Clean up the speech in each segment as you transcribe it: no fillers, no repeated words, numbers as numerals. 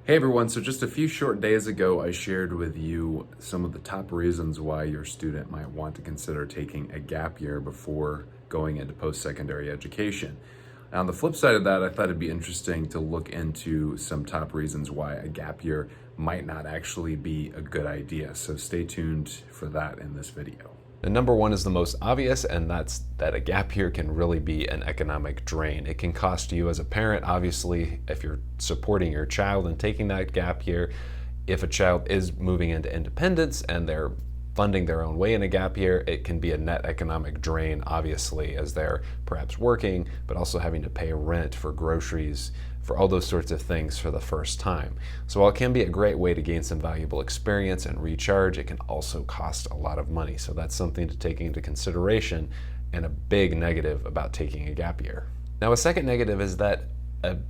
Hey everyone, so just a few short days ago, I shared with you some of the top reasons why your student might want to consider taking a gap year before going into post-secondary education. On the flip side of that, I thought it'd be interesting to look into some top reasons why a gap year might not actually be a good idea. So stay tuned for that in this video. And number one is the most obvious, and that's that a gap year can really be an economic drain. It can cost you as a parent, obviously, if you're supporting your child and taking that gap year. If a child is moving into independence and they're funding their own way in a gap year, it can be a net economic drain, obviously, as they're perhaps working, but also having to pay rent for groceries, for all those sorts of things for the first time. So while it can be a great way to gain some valuable experience and recharge, it can also cost a lot of money. So that's something to take into consideration, and a big negative about taking a gap year. Now, a second negative is that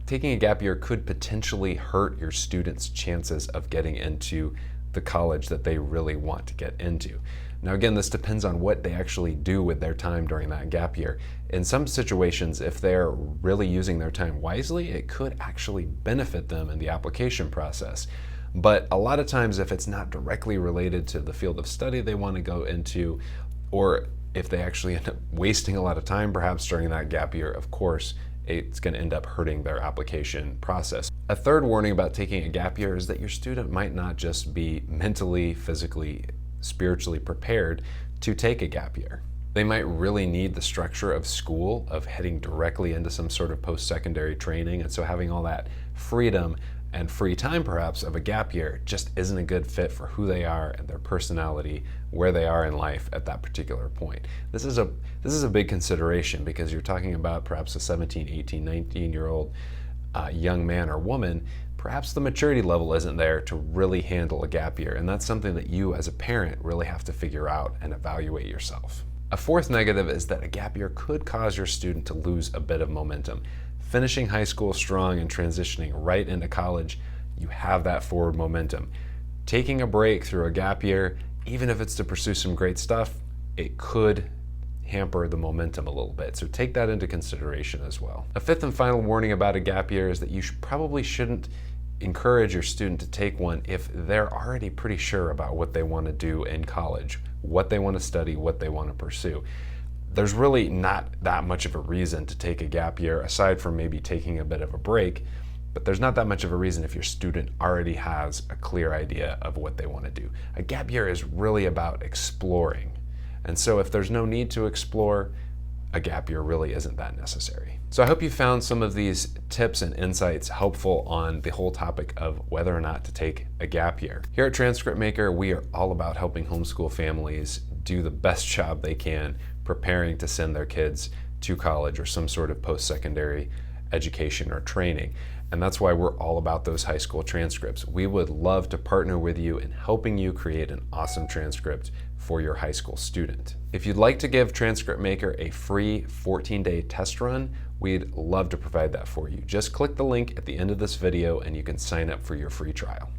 taking a gap year could potentially hurt your students' chances of getting into the college that they really want to get into. Now again, this depends on what they actually do with their time during that gap year. In some situations, if they're really using their time wisely, it could actually benefit them in the application process. But a lot of times, if it's not directly related to the field of study they want to go into, or if they actually end up wasting a lot of time perhaps during that gap year, of course, it's going to end up hurting their application process. A third warning about taking a gap year is that your student might not just be mentally, physically, spiritually prepared to take a gap year. They might really need the structure of school, of heading directly into some sort of post-secondary training, and so having all that freedom and free time perhaps of a gap year just isn't a good fit for who they are and their personality, where they are in life at that particular point. This is a big consideration, because you're talking about perhaps a 17, 18, 19-year-old young man or woman. Perhaps the maturity level isn't there to really handle a gap year, and that's something that you as a parent really have to figure out and evaluate yourself. A fourth negative is that a gap year could cause your student to lose a bit of momentum. Finishing high school strong and transitioning right into college, you have that forward momentum. Taking a break through a gap year, even if it's to pursue some great stuff, it could hamper the momentum a little bit. So take that into consideration as well. A fifth and final warning about a gap year is that you probably shouldn't encourage your student to take one if they're already pretty sure about what they want to do in college, what they want to study, what they want to pursue. There's really not that much of a reason to take a gap year, aside from maybe taking a bit of a break, but there's not that much of a reason if your student already has a clear idea of what they want to do. A gap year is really about exploring. And so if there's no need to explore, a gap year really isn't that necessary. So I hope you found some of these tips and insights helpful on the whole topic of whether or not to take a gap year. Here at Transcript Maker, we are all about helping homeschool families do the best job they can preparing to send their kids to college or some sort of post-secondary education or training. And that's why we're all about those high school transcripts. We would love to partner with you in helping you create an awesome transcript for your high school student. If you'd like to give Transcript Maker a free 14-day test run, we'd love to provide that for you. Just click the link at the end of this video and you can sign up for your free trial.